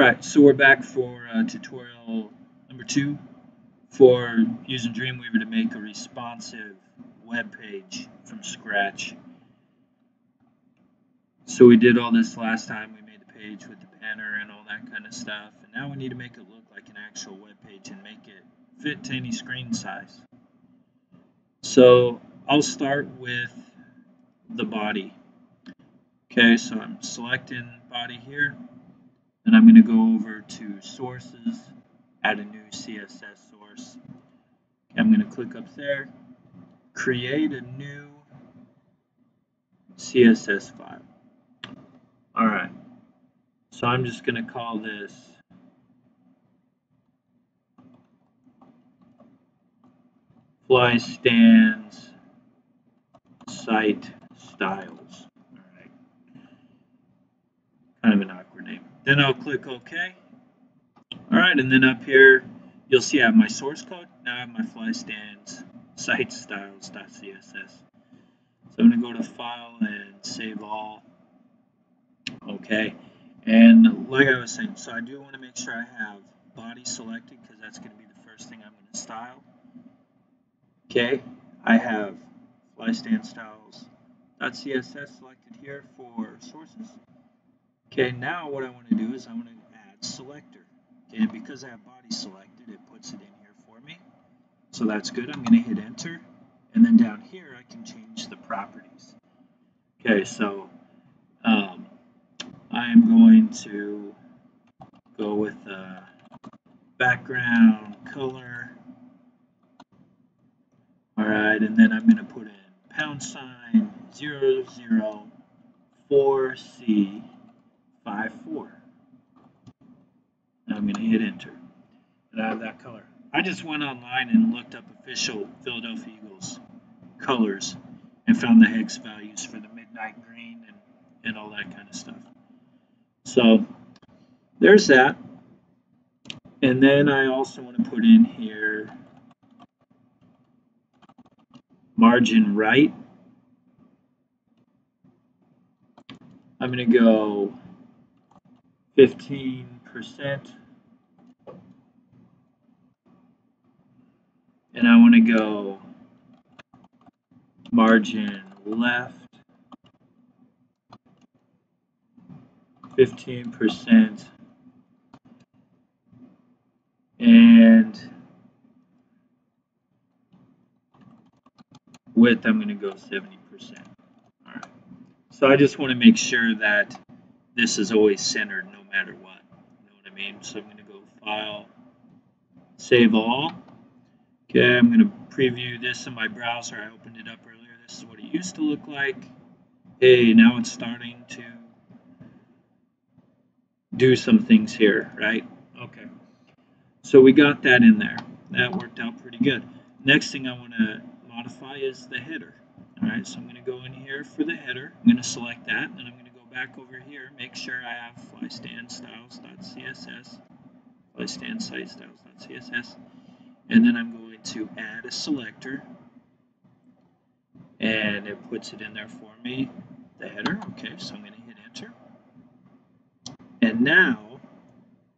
Alright, so we're back for tutorial number 2 for using Dreamweaver to make a responsive web page from scratch. So we did all this last time. We made the page with the banner and all that kind of stuff, and now we need to make it look like an actual web page and make it fit to any screen size. So I'll start with the body. Okay, so I'm selecting body here. And I'm going to go over to sources, add a new CSS source. I'm going to click up there, create a new CSS file. Alright, so I'm just going to call this Fly Stands Site Styles. Alright, kind of an awkward name. Then I'll click OK. Alright, and then up here, you'll see I have my source code. Now I have my fly stands site styles.css. So I'm going to go to File and Save All. Okay, and like I was saying, so I do want to make sure I have body selected because that's going to be the first thing I'm going to style. Okay, I have fly stand styles.css selected here for sources. Okay, now what I want to do is I want to add selector. Okay, and because I have body selected, it puts it in here for me. So that's good. I'm going to hit enter. And then down here, I can change the properties. Okay, so I am going to go with background color. All right, and then I'm going to put in $004C54. I'm going to hit enter, and I have that color. I just went online and looked up official Philadelphia Eagles colors and found the hex values for the midnight green and all that kind of stuff. So there's that. And then I also want to put in here margin right. I'm going to go 15%. And I want to go margin left 15%, and width I'm going to go 70%. All right. So I just want to make sure that this is always centered no matter what. You know what I mean? So I'm going to go File, Save All. Okay, I'm going to preview this in my browser. I opened it up earlier. This is what it used to look like. Hey, now it's starting to do some things here, right? Okay. So we got that in there. That worked out pretty good. Next thing I want to modify is the header. All right, so I'm going to go in here for the header. I'm going to select that, and I'm going to go back over here, make sure I have flystandsstyles.css, flystandsitestyles.css. And then I'm going to add a selector, and it puts it in there for me, the header. Okay, so I'm going to hit enter. And now,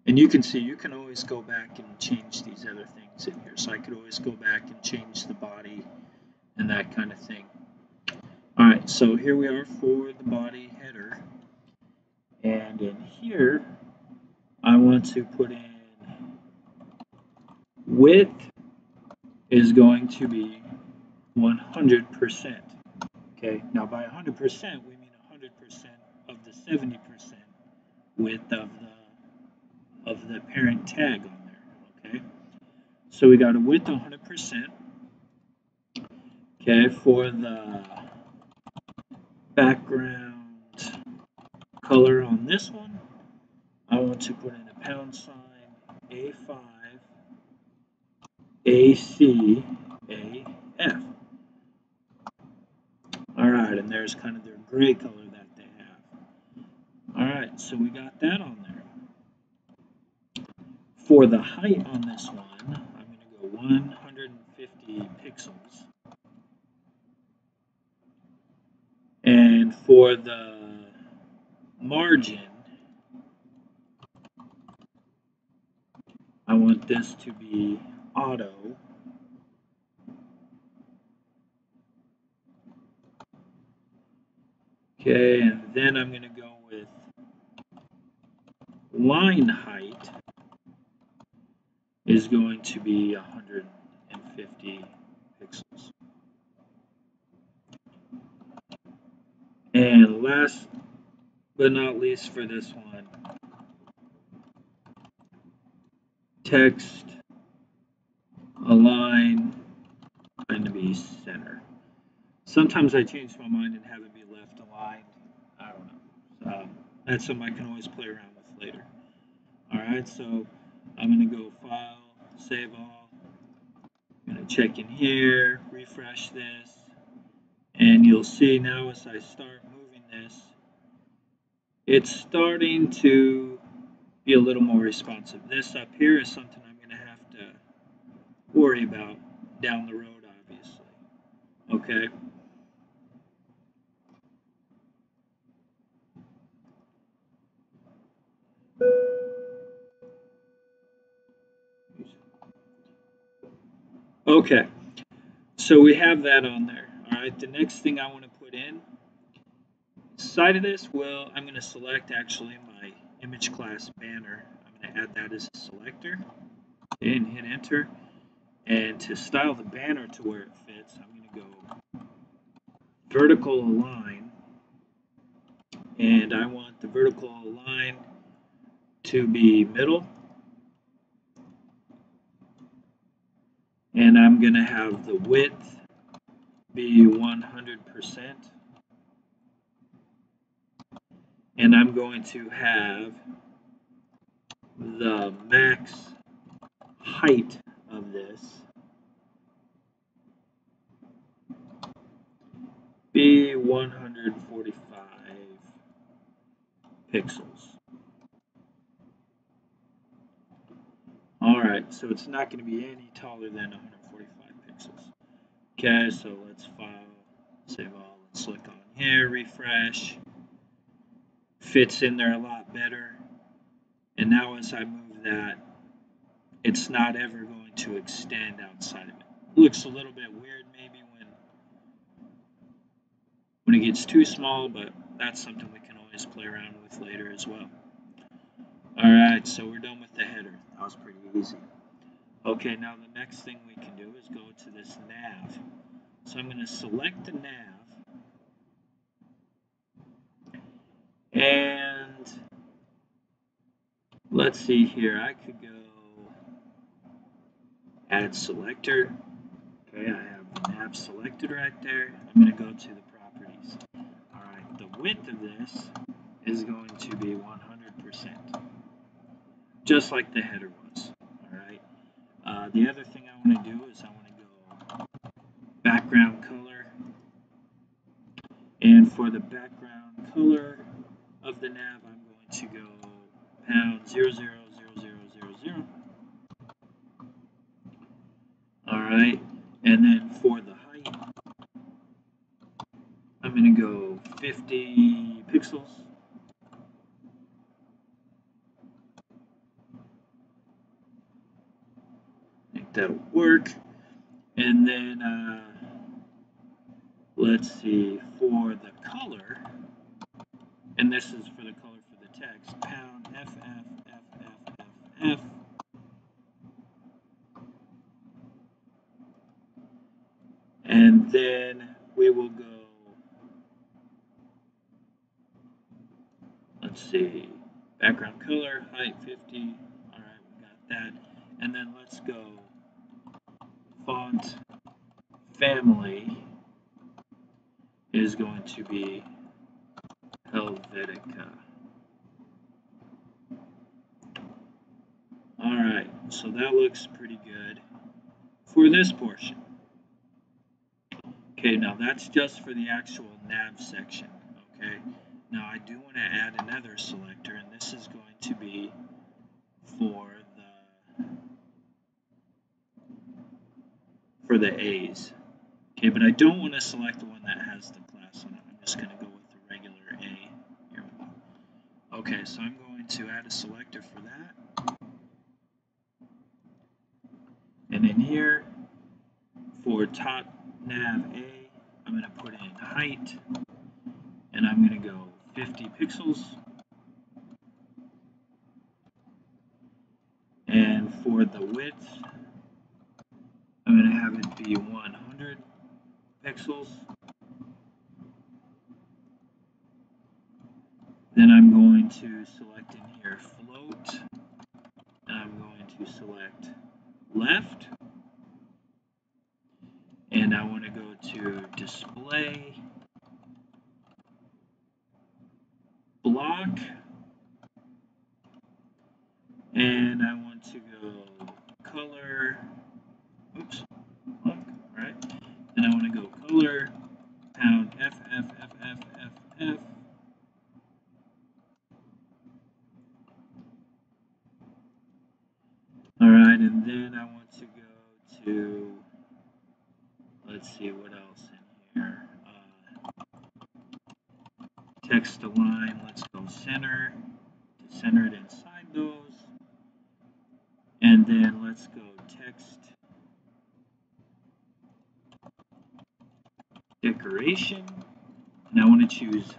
and you can see, you can always go back and change these other things in here. So I could always go back and change the body and that kind of thing. All right, so here we are for the body header. And in here, I want to put in width is going to be 100%. Okay, now by 100%, we mean 100% of the 70% width of the parent tag on there. Okay, so we got a width 100%. Okay, for the background color on this one, I want to put in a $A5 ACAF. Alright, and there's kind of their gray color that they have. Alright, so we got that on there. For the height on this one, I'm going to go 150 pixels. And for the margin, I want this to be auto. Okay, and then I'm going to go with line height is going to be 150 pixels. And last but not least for this one, text align going to be center. Sometimes I change my mind and have it be left aligned. I don't know. That's something I can always play around with later. Alright, so I'm going to go File, Save All. I'm going to check in here, refresh this, and you'll see now as I start moving this, it's starting to be a little more responsive. This up here is something I'm going to have to worry about down the road, obviously. Okay. Okay, so we have that on there. All right, the next thing I want to put in side of this, well, I'm going to select actually my image class banner. I'm going to add that as a selector and hit enter. And to style the banner to where it fits, I'm going to go vertical align. And I want the vertical align to be middle. And I'm going to have the width be 100%. And I'm going to have the max height of this be 145 pixels. Alright, so it's not going to be any taller than 145 pixels. Okay, so let's file, save all, let's click on here, refresh. Fits in there a lot better. And now as I move that, it's not ever going to extend outside of it. Looks a little bit weird maybe when it gets too small, but that's something we can always play around with later as well. Alright, so we're done with the header. That was pretty easy. Okay, now the next thing we can do is go to this nav. So I'm going to select the nav. And let's see here. I could go add selector. Okay, I have the nav selected right there. I'm going to go to the properties. Alright, the width of this is going to be 100%. Just like the header was. Alright. The other thing I want to do is I want to go background color. And for the background color of the nav, I'm going to go #000000. Alright. And then for the height, I'm going to go 50 pixels. I think that'll work. And then, let's see, for the color, and this is for the color for the text, #FFFFFF. And then we will go, let's see, background color, height 50. All right, we got that. And then let's go font family is going to be Helvetica. All right, so that looks pretty good for this portion. Okay, now that's just for the actual nav section, okay? Now I do want to add another selector, and this is going to be for the A's. Okay, but I don't want to select the one that has the class on it. I'm just going to go with the regular A. Here we go. Okay, so I'm going to add a selector for that. And in here, for top nav A, I'm going to put in height, and I'm going to go 50 pixels. And for the width, I'm going to have it be 100 pixels. Then I'm going to select in here float, and I'm going to select left, and I want to go to display, block, and I want to go color, oops, block, right, and I want to go color, pound FFFFFF. Alright, and then I want to go to, let's see what else in here. Text align, let's go center, to center it inside those. And then let's go text decoration. And I want to choose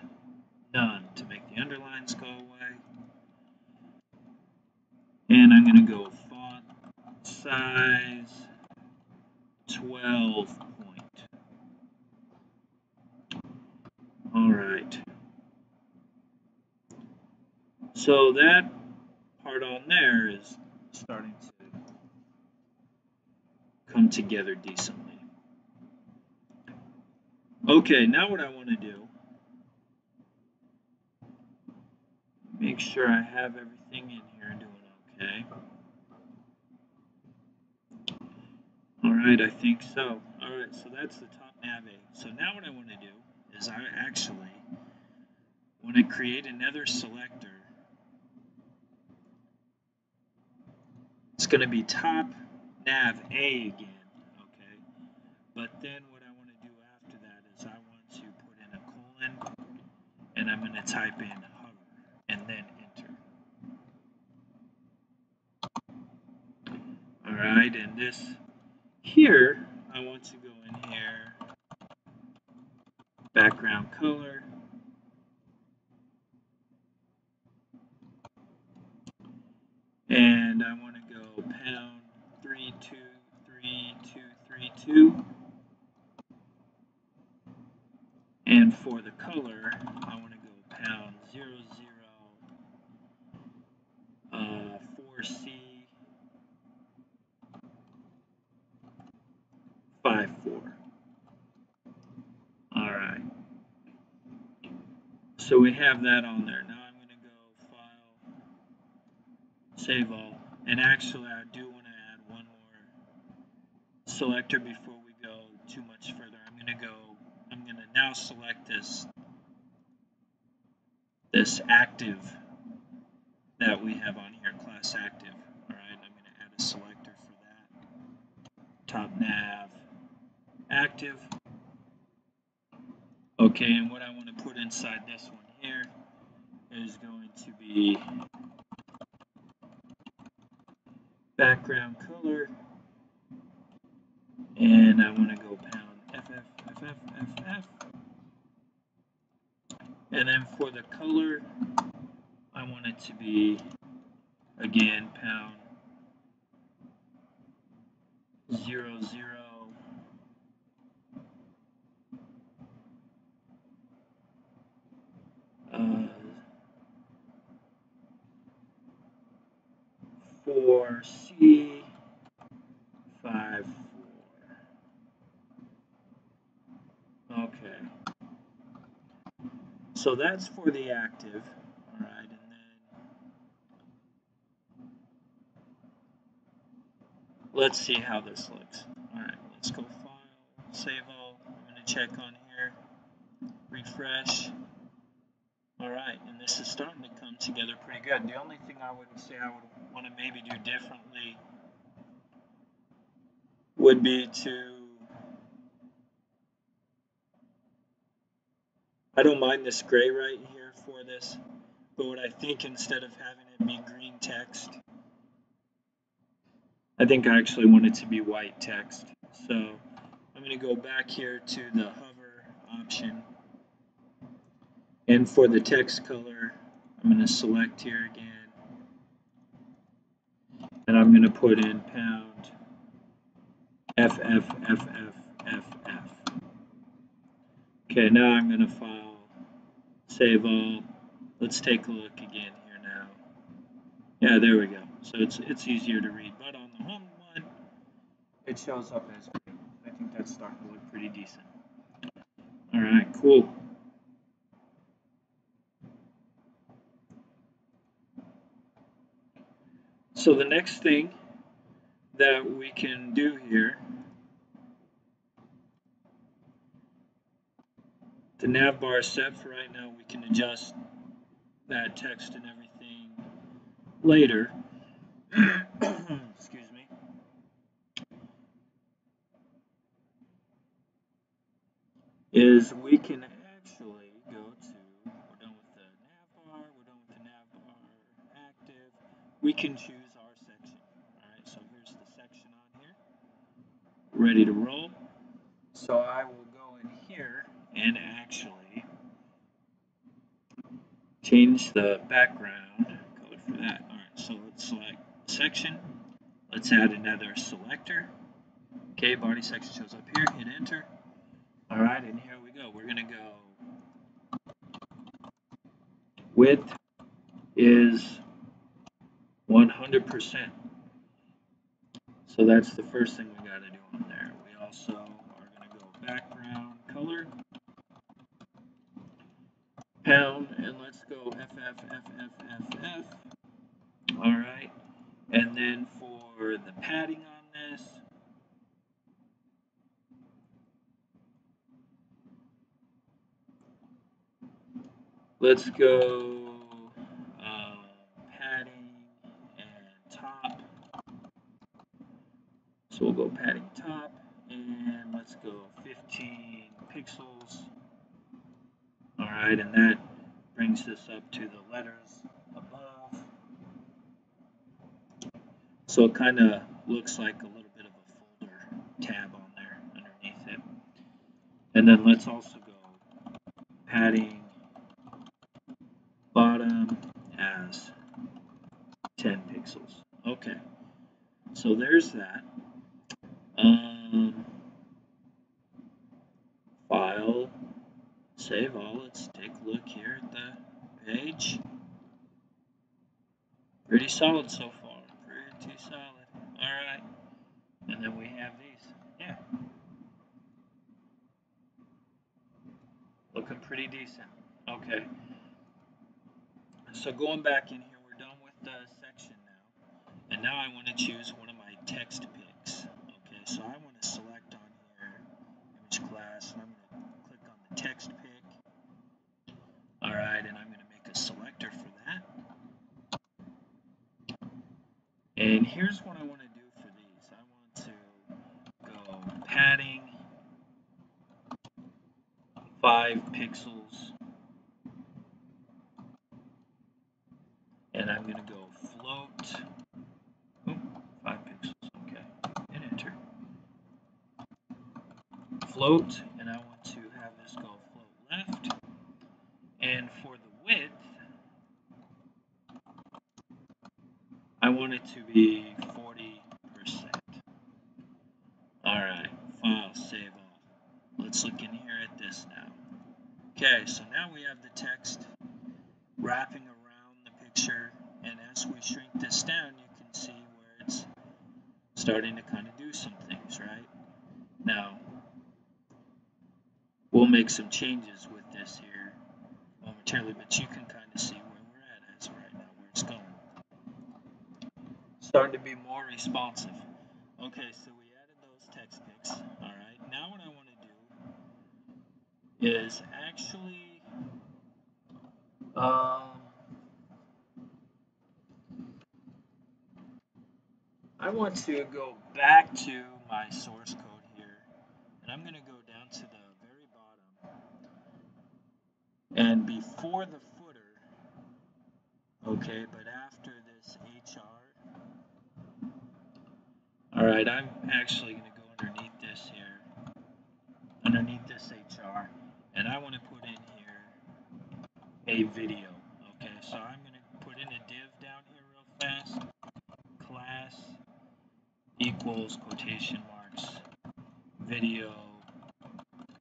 none to make the underlines go away. And I'm going to go font size 12 point. Alright. So that part on there is starting to come together decently. Okay, now what I want to do, make sure I have everything in here doing okay. Alright, I think so. Alright, so that's the top nav A. So now what I want to do is I actually want to create another selector. It's going to be top nav A again, okay? But then what I want to do after that is I want to put in a colon, and I'm going to type in hover, and then enter. Alright, and this here, I want to go in here, background color, and I want to go pound 323232, and for the color, I want to go pound 4C54. Alright. So we have that on there. Now I'm going to go File, Save All. And actually, I do want to add one more selector before we go too much further. I'm going to now select this active that we have on here, class active. Alright, I'm going to add a selector for that. Top nav active. Okay, and what I want to put inside this one here is going to be background color, and I want to go pound FFFFFF, and then for the color, I want it to be again pound 00 4C54. Okay. So that's for the active. Alright, and then let's see how this looks. Alright, let's go File, Save All. I'm going to check on here, refresh. Alright, and this is starting to come together pretty good. The only thing I would say I would want to maybe do differently would be to, I don't mind this gray right here for this, but what I think instead of having it be green text, I think I actually want it to be white text. So I'm going to go back here to the hover option. And for the text color, I'm going to select here again. And I'm going to put in pound FFFFFF. Okay, now I'm going to file, save all. Let's take a look again here now. Yeah, there we go. So it's easier to read, but on the home one, it shows up as green. I think that's starting to look pretty decent. All right, cool. So the next thing that we can do here, the nav bar is set for right now. We can adjust that text and everything later. Excuse me. Is we can actually go to, we're done with the nav bar, we're done with the nav bar active. We can choose our section. All right, so here's the section on here. Ready to roll. So I will go in here and actually change the background code for that. All right, so let's select section. Let's add another selector. Okay, body section shows up here. Hit enter. All right, and here we go. We're going to go width is 100%. So that's the first thing we got to do on there. We also are going to go background color, pound, and let's go FFFFFF. All right, and then for the padding on this, let's go padding and top. So we'll go padding top, and let's go 15 pixels. All right, and that brings this up to the letters above. So it kind of looks like a little bit of a folder tab on there underneath it. And then let's also go padding bottom as 10 pixels. Okay, so there's that. File, save all. Let's take a look here at the page. Pretty solid so far. Pretty solid. All right. And then we have these. Yeah. Looking pretty decent. Okay. So going back in here, we're done with the section now. And now I want to choose one of my text picks. Okay, so I want to select on here, image class, and I'm going to click on the text pick. All right, and I'm going to make a selector for that. And here's what I want to do for these. I want to go padding 5 pixels, and I'm going to go float. 5 pixels, okay, and enter. Float, and I want to have this go float left. And for the width, I want it to be 40%. Alright, file, save all. Let's look in here at this now. Okay, so now we have the text wrapping around the picture, and as we shrink this down, you can see where it's starting to kind of do some things, right? Now, we'll make some changes with this here momentarily, but you can kind of see where we're at as of right now, where it's going. Starting to be more responsive. Okay, so we added those text picks. All right, now what I want to do is actually I want to go back to my source code here, and I'm going to go down to the very bottom, and before the footer, okay, but after this HR, Alright, I'm actually going to go underneath this here, underneath this HR, and I want to put in here a video. Okay, so I'm going to put in a div down here real fast. Class equals quotation marks video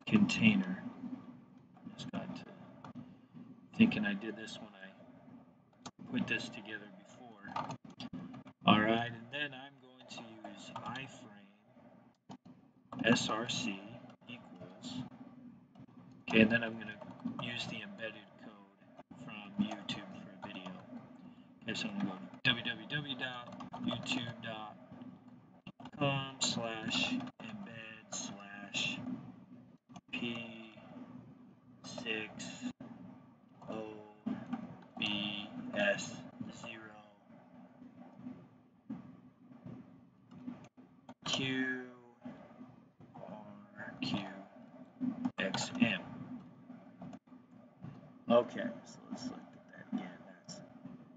container. Just got to thinking I did this when I put this together before. Alright, and then I'm going to use iframe src equals. Okay, and then I'm going to use the embedded code from YouTube for a video. Okay, so I'm going to go www.youtube.com/embed/p60bs0qrqxm. Okay, so let's look at that again. That's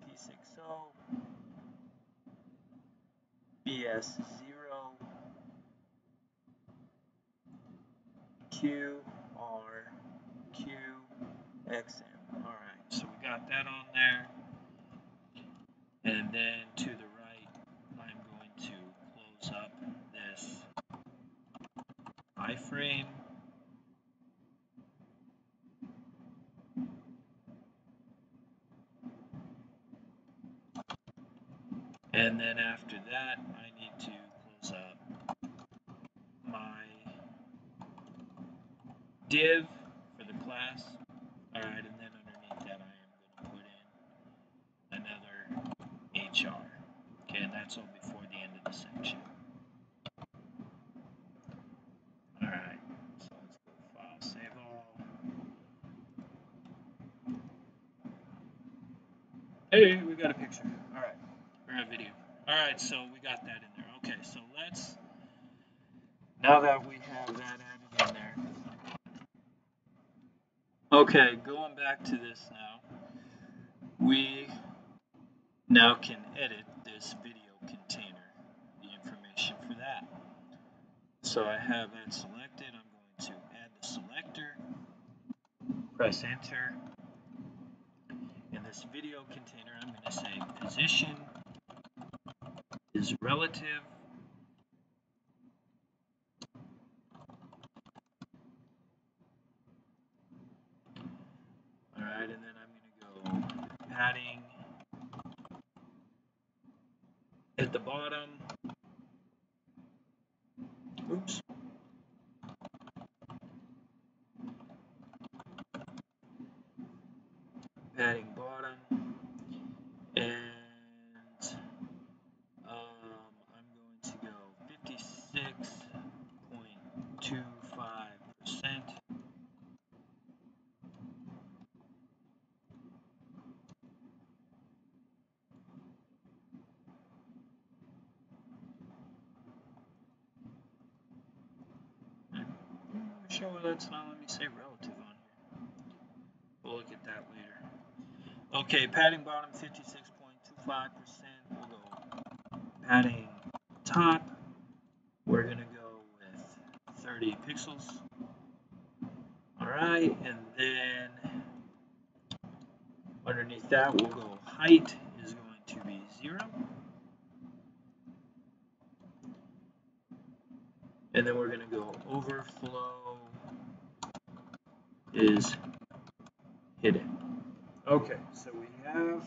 P60bs0qrqxm. Alright, so we got that on there. And then to the right, I'm going to close up this iframe. And then after that, I need to close up my div for the class. Alright, and then underneath that, I am going to put in another HR. Okay, and that's all before the end of the section. Alright, so let's go File, Save All. Hey, we got a picture. Alright, or a video. Alright, so we got that in there. Okay, so let's, now that we have that added in there. Okay, going back to this now. We now can edit this video container, the information for that. So I have that selected. I'm going to add the selector, press enter. In this video container, I'm going to say position is relative. Alright, and then I'm going to go padding at the bottom. Oops. Padding bottom. And I'm going to go 56.25%. Sure, that's not let me say relative on here. We'll look at that later. Okay, padding bottom 56.25%. We'll go padding top. We're gonna go with 30 pixels. Alright, and then underneath that we'll go height is going to be 0. And then we're going to go overflow is hidden. Okay, so we have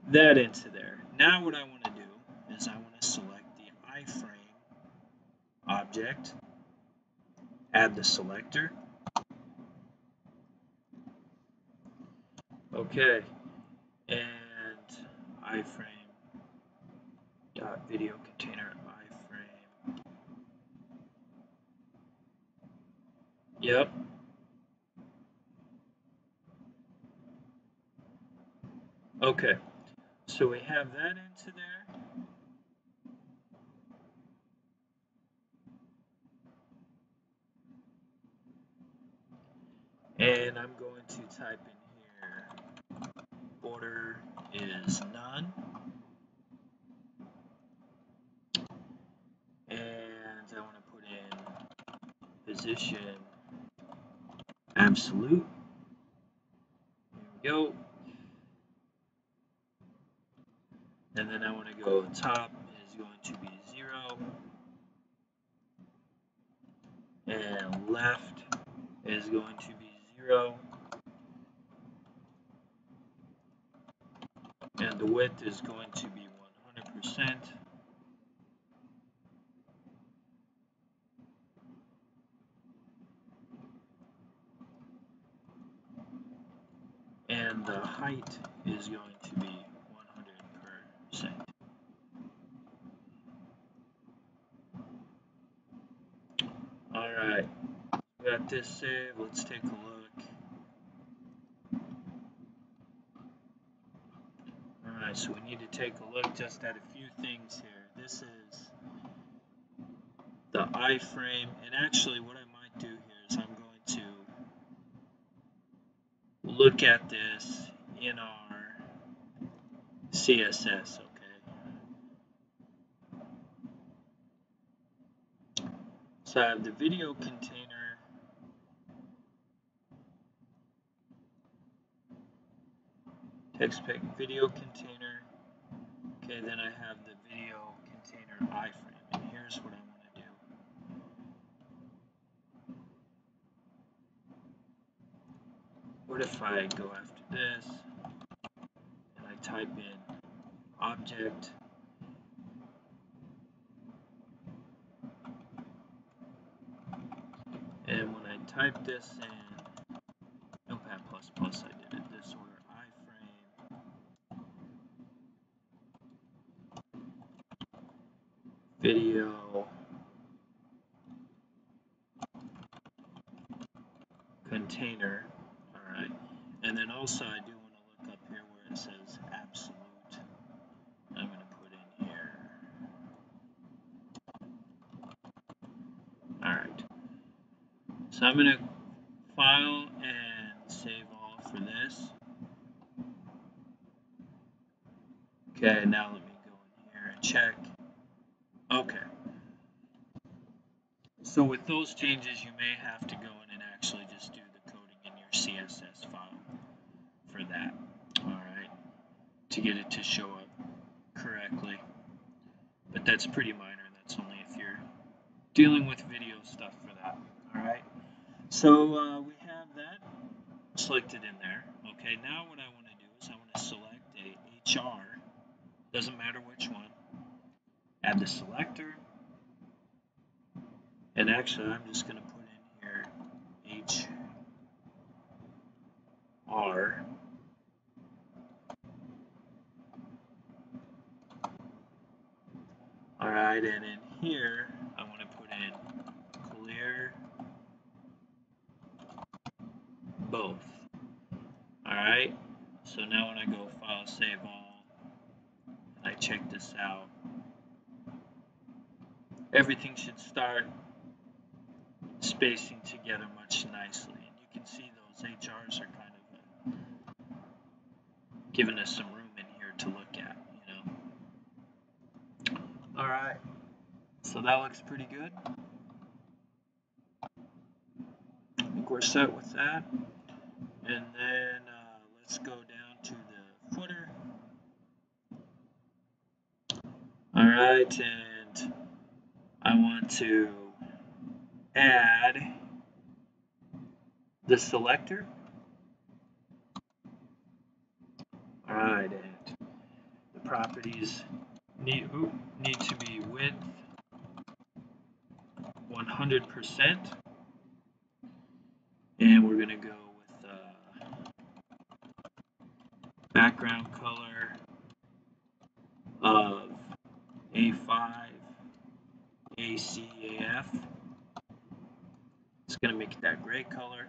that into there. Now what I want to do is I want to select the iframe object, add the selector. Okay, and iframe dot video container iframe. Yep. Okay, so we have that into there. And I'm going to type in here, border is none. position absolute. There we go. And then I want to go top is going to be 0. And left is going to be 0. And the width is going to be 100%. And the height is going to be 100%. Alright, we got this saved. Let's take a look. Alright, so we need to take a look just at a few things here. This is the iframe, and actually what I might do here is I'm going to look at this in our CSS, okay? So I have the video container, text pack video container, okay, then I have the video container iframe, and here's what I want to do. What if I go after this, and I type in object, and when I type this in Notepad++, I did it this order, iframe, video container, alright, and then also I do want to look up here where it says absolute. I'm going to put in here. Alright, so I'm going to file and save all for this. Okay, now let me go in here and check. Okay. So with those changes, you may have to go in and actually just do the coding in your CSS file for that. Alright, to get it to show up correctly. But that's pretty minor. That's only if you're dealing with video stuff for that. Alright, so we have that selected in there. Okay, now what I want to do is I want to select a HR, doesn't matter which one, add the selector, and actually I'm just going to put in here HR. Alright, and in here I want to put in clear both. Alright, so now when I go file save all, and I check this out, everything should start spacing together much nicely. And you can see those HRs are kind of giving us some room in here to look at, you know. Alright, so that looks pretty good. I think we're set with that. And then let's go down to the footer. Alright, and I want to add the selector. Alright, and the properties need to be width 100%. And we're going to go with background color of A5 ACAF. It's going to make it that gray color.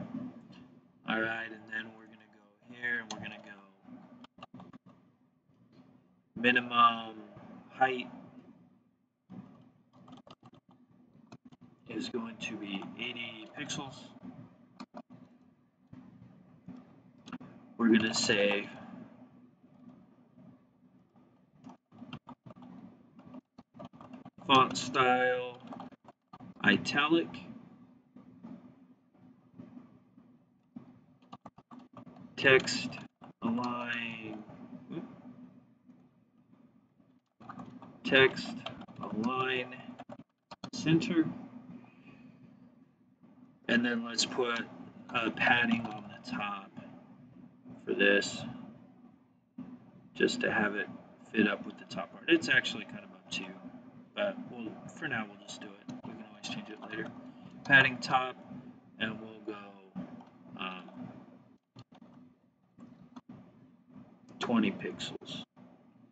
Alright, and then we're going to go here and we're going to go minimum height is going to be 80 pixels. We're going to say font style italic. text align, text align center, and then let's put padding on the top for this, just to have it fit up with the top part. It's actually kind of up to you, but for now we'll just do it. We can always change it later. Padding top, and we'll go 20 pixels.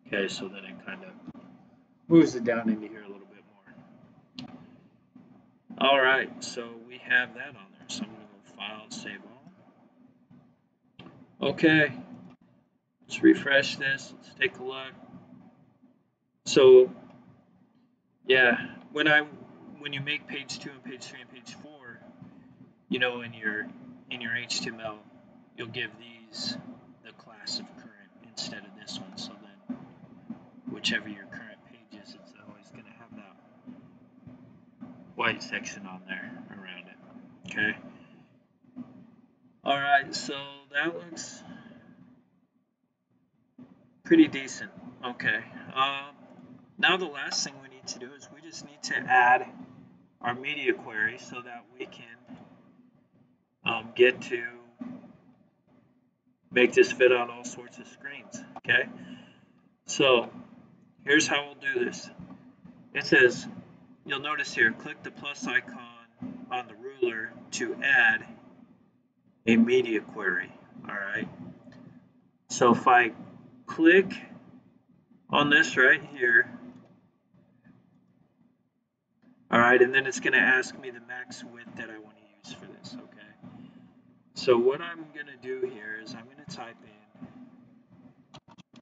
Okay, so then it kind of moves it down into here a little bit more. All right, so we have that on there. So I'm going to go File, Save All. Okay, let's refresh this. Let's take a look. So, yeah, when you make page 2 and page 3 and page 4, you know, in your HTML, you'll give these the class of current instead of this one. So then, whichever your current page is, it's always going to have that white section on there around it. Okay. All right, so that looks pretty decent. Okay. Now the last thing we need to do is we just need to add our media query so that we can get to make this fit on all sorts of screens. Okay. So here's how we'll do this. It says, you'll notice here, click the plus icon on the ruler to add a media query. All right. So if I click on this right here, all right, and then it's going to ask me the max width that I want to use for this. Okay. So what I'm going to do here is I'm going to type in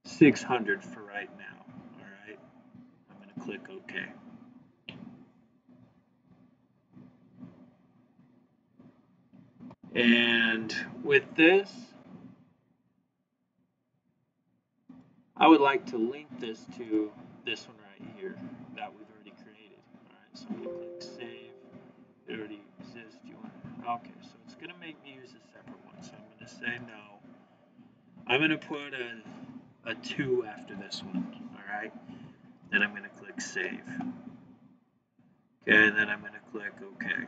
600 for right now. All right. I'm going to click OK. And with this, I would like to link this to this one right here that we've already created. All right, so I'm going to click Save. It already exists. Okay, so it's going to make me use a separate one. So I'm going to say no. I'm going to put a 2 after this one. All right, then I'm going to click Save. Okay, and then I'm going to click OK.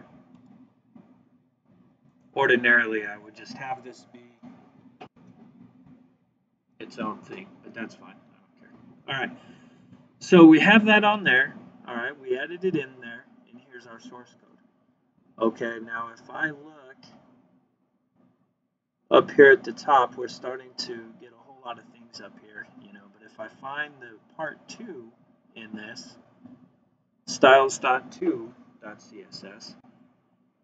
Ordinarily, I would just have this be its own thing, but that's fine. I don't care. All right, so we have that on there. All right, we added it in there, and here's our source code. Okay, now if I look up here at the top, we're starting to get a whole lot of things up here, you know, but if I find the part 2 in this, styles.2.css,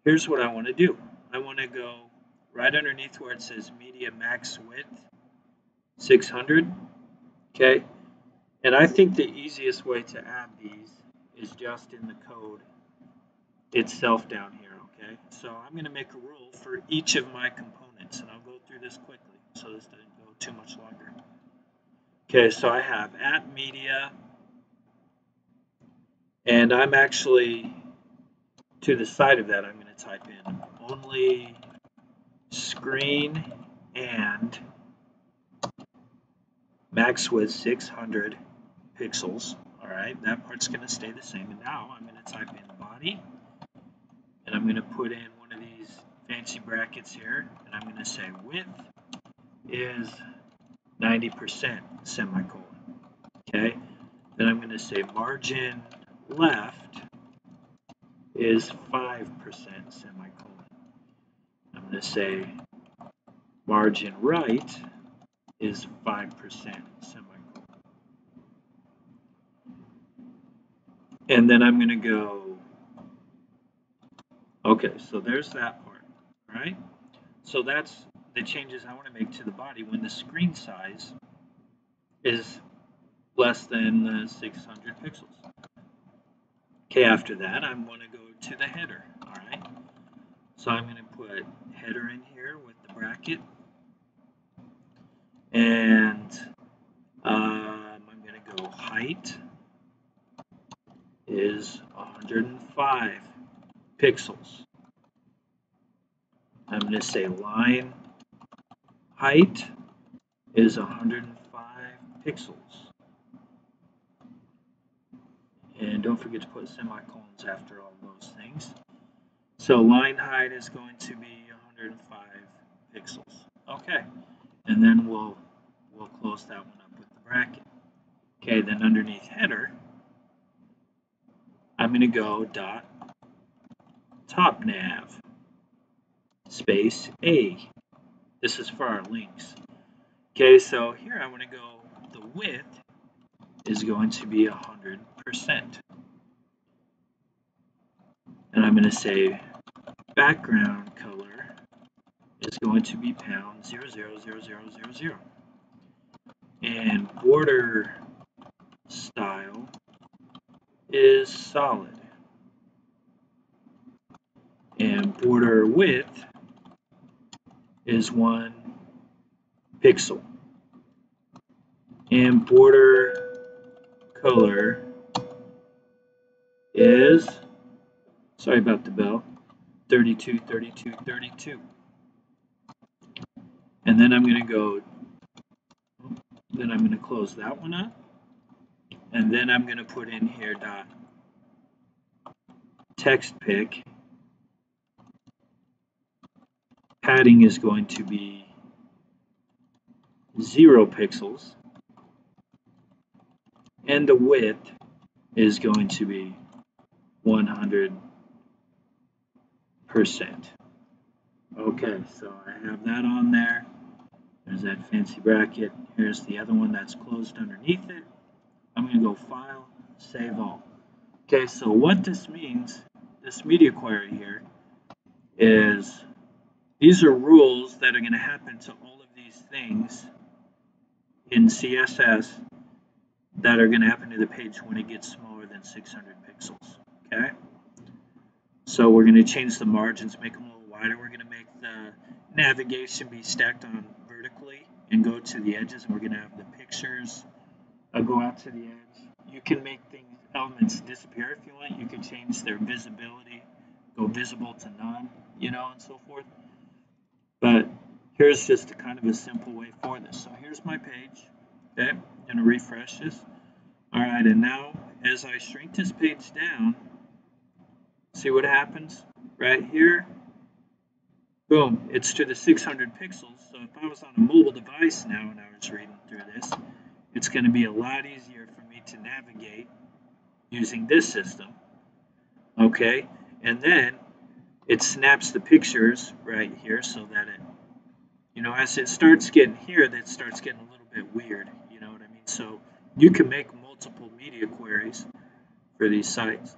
here's what I want to do. I want to go right underneath where it says media max width 600. Okay, and I think the easiest way to add these is just in the code itself down here. Okay, so I'm going to make a rule for each of my components, and I'll go through this quickly so this doesn't go too much longer. Okay, so I have @media, and I'm actually to the side of that, I'm going to type in only screen and max width 600 pixels. All right, that part's going to stay the same. And now I'm going to type in body, and I'm going to put in one of these fancy brackets here, and I'm going to say width is 90%, semicolon. Okay, then I'm going to say margin left is 5%, semicolon. I'm going to say margin right is 5%, semicolon. And then I'm going to go, okay, so there's that part, right? So that's the changes I want to make to the body when the screen size is less than 600 pixels. Okay, after that, I'm going to go to the header, all right? So I'm going to put header in here with the bracket, and I'm going to go height is 105 pixels. I'm going to say line height is 105 pixels. And don't forget to put semicolons after all those things. So line height is going to be 105 pixels. Okay, and then we'll close that one up with the bracket. Okay, then underneath header, I'm going to go dot top nav space A. This is for our links. Okay, so here I want to go, the width is going to be 100%. And I'm going to say background color is going to be pound 000000. And border style is solid. And border width is 1 pixel. And border color is, sorry about the bell, 32, 32, 32. And then I'm going to go, then I'm going to close that one up. And then I'm going to put in here dot text pick. Padding is going to be 0 pixels. And the width is going to be 100%. Okay, so I have that on there. There's that fancy bracket. Here's the other one that's closed underneath it. I'm going to go File, Save All. Okay, so what this means, this media query here, is these are rules that are going to happen to all of these things in CSS that are going to happen to the page when it gets smaller than 600 pixels. Okay, so we're going to change the margins, make them a little wider. We're going to make the navigation be stacked on vertically and go to the edges, and we're going to have the pictures go out to the edge. You can make elements disappear if you want. You can change their visibility, go visible to none, you know, and so forth. But here's just a kind of a simple way for this. So here's my page. Okay, I'm going to refresh this. All right, and now as I shrink this page down, see what happens right here? Boom, it's to the 600 pixels. So if I was on a mobile device now and I was reading through this, it's going to be a lot easier for me to navigate using this system. Okay, and then it snaps the pictures right here so that it, you know, as it starts getting here, that starts getting a little bit weird, you know what I mean? So you can make multiple media queries for these sites,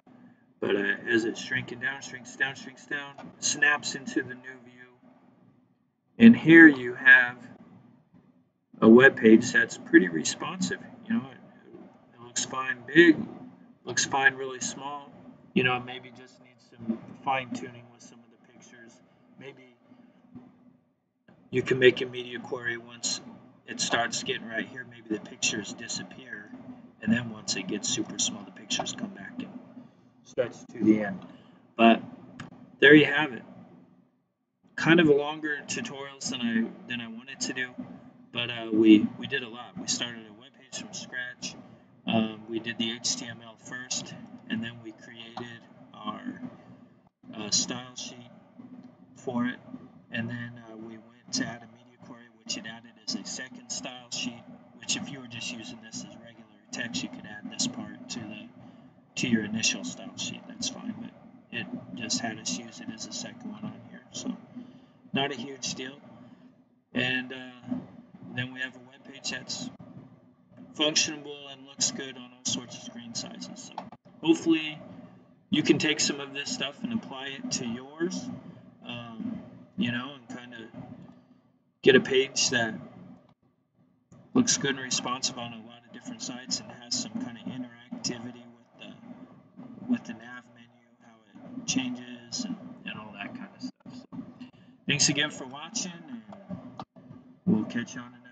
but as it's shrinking down, shrinks down, snaps into the new view. And here you have a web page that's pretty responsive. You know, it looks fine big, looks fine really small. You know, maybe just needs some fine tuning with some of the pictures. Maybe you can make a media query once it starts getting right here. Maybe the pictures disappear, and then once it gets super small, the pictures come back and stretch to the end. But there you have it. Kind of a longer tutorials than I wanted to do, but we did a lot. We started a web page from scratch. We did the HTML first, and then we created our style sheet for it, and then we went to add a media query, which it added as a second style sheet. Which, if you were just using this as regular text, you could add this part to your initial style sheet. That's fine, but it just had us use it as a second one on here, so not a huge deal. And then we have a web page that's functionable and looks good on all sorts of screen sizes. So hopefully you can take some of this stuff and apply it to yours, you know, and kind of get a page that looks good and responsive on a lot of different sites and has some kind of interactivity with the nav menu, how it changes and all that kind of stuff. So thanks again for watching, and we'll catch you on the next